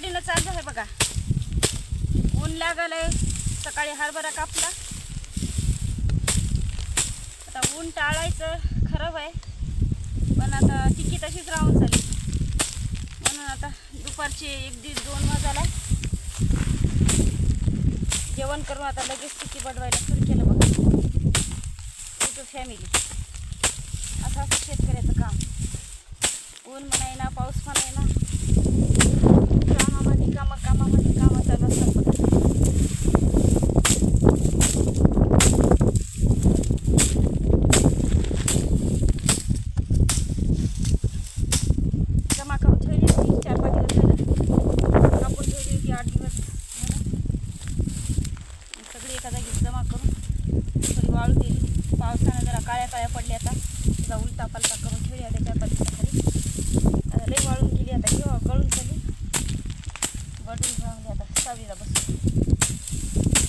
Continue चालू आहे बघा. ऊन लागलंय. सकाळी हरभरा कापला. आता ऊन टाळायचं खरं आहे, पण आता टिकी तशीच राहून चालली. म्हणून आता दुपारचे 1-1:30-2 वाजायला जेवण करून आता लगेच टिकी बनवायला सुरू केलं बघा. युट्यूब फॅमिली असं असं शेतकऱ्याचं काम. ऊन म्हणाय ना, पाऊस म्हणाय ना, कामामध्ये कामं चालू असतात बघा. जमा करून ठेवली होती 4-5 दिवस झालं. कापून ठेवली होती 8 दिवस सगळी एका जागी जमा करून थोडी वाळू दिली. पावसानं जरा काळ्या पडल्या. आता तुझा उलटा पालटा करून ठेवली आता 4-5 दिवसाखाली. आता लई वाळून गेली. आता किंवा गळून चालली. गळून राहून आता सावलीला बसू.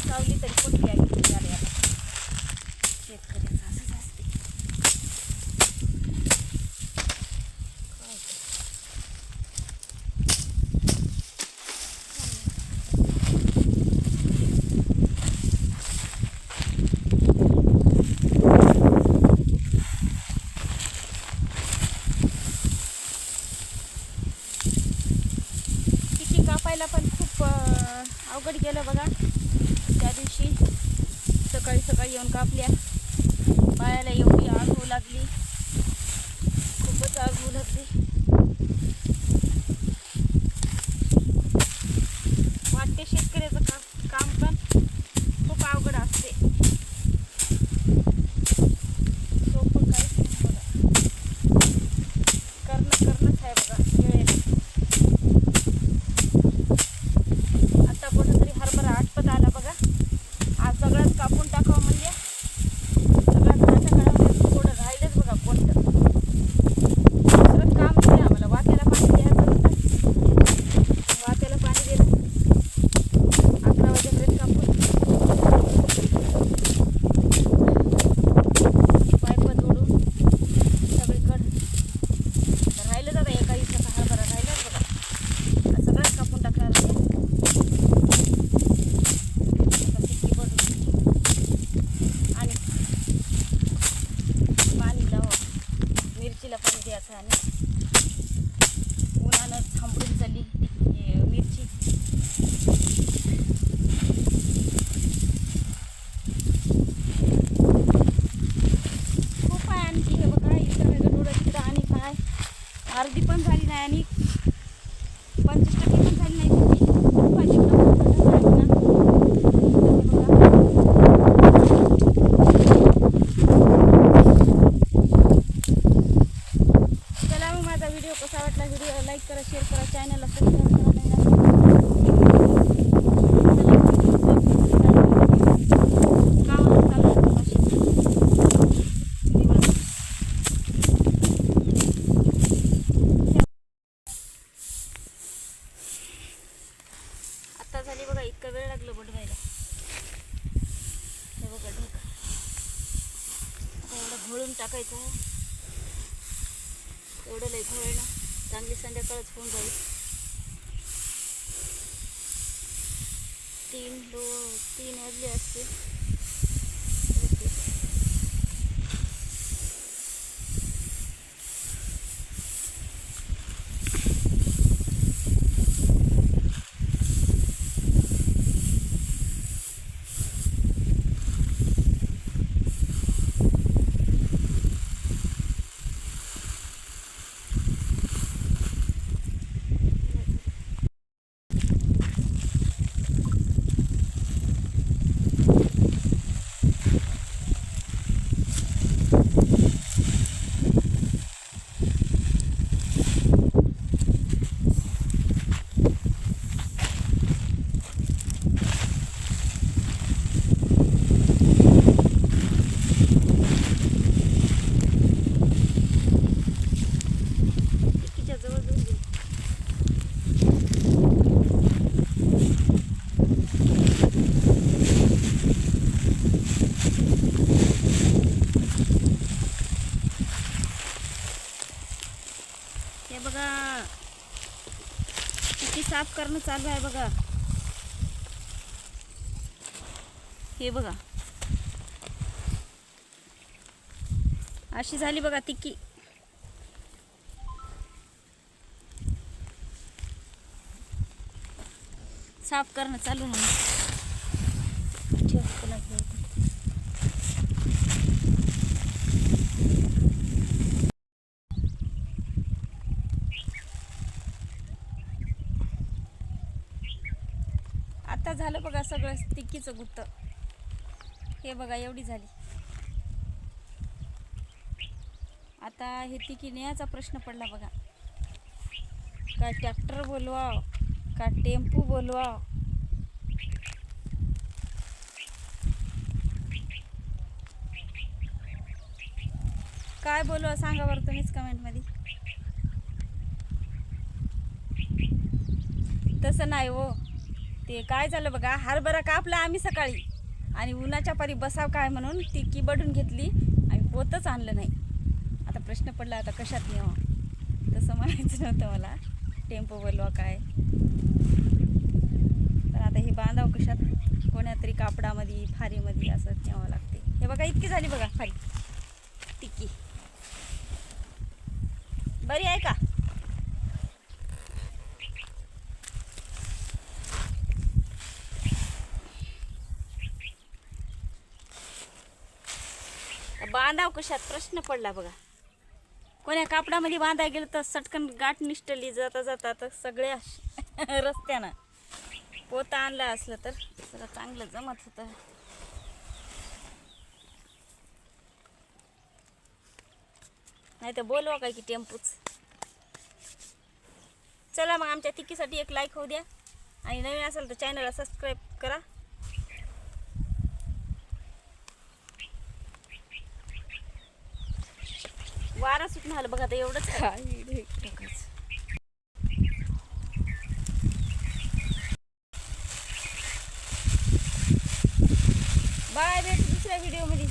सावली तरी कोणती आली झाली. आता शेतकऱ्याचं असंच असते. कापायला पण खूप अवघड गेलं बघा. त्या दिवशी सकाळी येऊन कापल्या. पायाला एवढी आग होऊ लागली, खूपच आग होऊ लागली. वाटते शेतकऱ्याचं काम पण खूप अवघड असते. सोपं काहीच नाही बघा. करणंच आहे बघा वेळेला. आता कुठंतरी हरभरा आटपत आला बघा. आज सगळंच कापून टाकावं म्हणजे सगळ्यात काढावं. थोडं राहिलंच बघा कोणतं. दुसरंच काम दिलं आम्हाला. वात्याला पाणी द्यायचं होतं. वात्याला पाणी दिलं. 11 वाजेपर्यंत कापून पाईप जोडून सगळीकडं राहिलंच. आता एका दिवसाचा हरभरा राहिलाच बघा. सगळंच कापून टाकणार आहे. आणि पाणी लावा, मिरचीला पाणी द्यायचं. आणि उन्हानं थांबून चालली मिरची. खूप आहे आणखी हे बघा. इथं गडोडा तिकडं आणि काय अर्धी पण झाली नाही आणि 25% पण झाली नाही. खूप आहे चला मग माझा व्हिडिओ कसा वाटला. व्हिडिओ लाईक करा, शेअर करा, चॅनलला सबस्क्राईब करा. आता झाली बघा. इतका वेळ लागला बनवायला. हे बघा ढग. एवढं घोळून टाकायचं आहे. एवढं लई घोळ ना, चांगली संध्याकाळच होऊन जाईल. 3 वाजले असते. टिक्की साफ करणं चालू आहे बघा. हे बघा अशी झाली बघा टिक्की. साफ करणं चालू आहे. आता झालं बघा सगळं टिक्कीचं गुत्त. हे बघा एवढी झाली. आता हे टिक्की न्यायचा प्रश्न पडला बघा. का ट्रॅक्टर बोलवा का टेम्पो बोलवा. काय बोलवा सांगा बरं तुम्हीच कमेंटमध्ये. तसं नाही हो. ते काय झालं बघा, हरभरा कापला आम्ही सकाळी आणि उन्हाच्या पारी बसाव काय म्हणून टिक्की बडून घेतली आणि पोतच आणलं नाही. आता प्रश्न पडला आता कशात न्यावं. तसं म्हणायचं नव्हतं मला. टेम्पो बोलवा काय. तर आता हे बांधाव कशात, कोण्या तरी कापडामध्ये फारीमध्ये असं न्यावं लागते. हे बघा इतकी झाली बघा फारी टिक्की. बरी आहे का. बांधाव कशात प्रश्न पडला बघा. कोण्या कापडामध्ये बांधाय गेलं तर सटकन गाठ निष्ठली जाता जाता तर सगळ्या रस्त्यानं. पोता आणला असलं तर जरा चांगलं जमत होतं. नाही तर बोलवा काय की टेम्पूच. चला मग आमच्या टिक्कीसाठी एक लाईक होऊ द्या आणि नवीन असेल तर चॅनलला सबस्क्राईब करा. वारा सुटून आलं बघा. आता एवढंच बाय. भेटू दुसऱ्या व्हिडिओ मध्ये.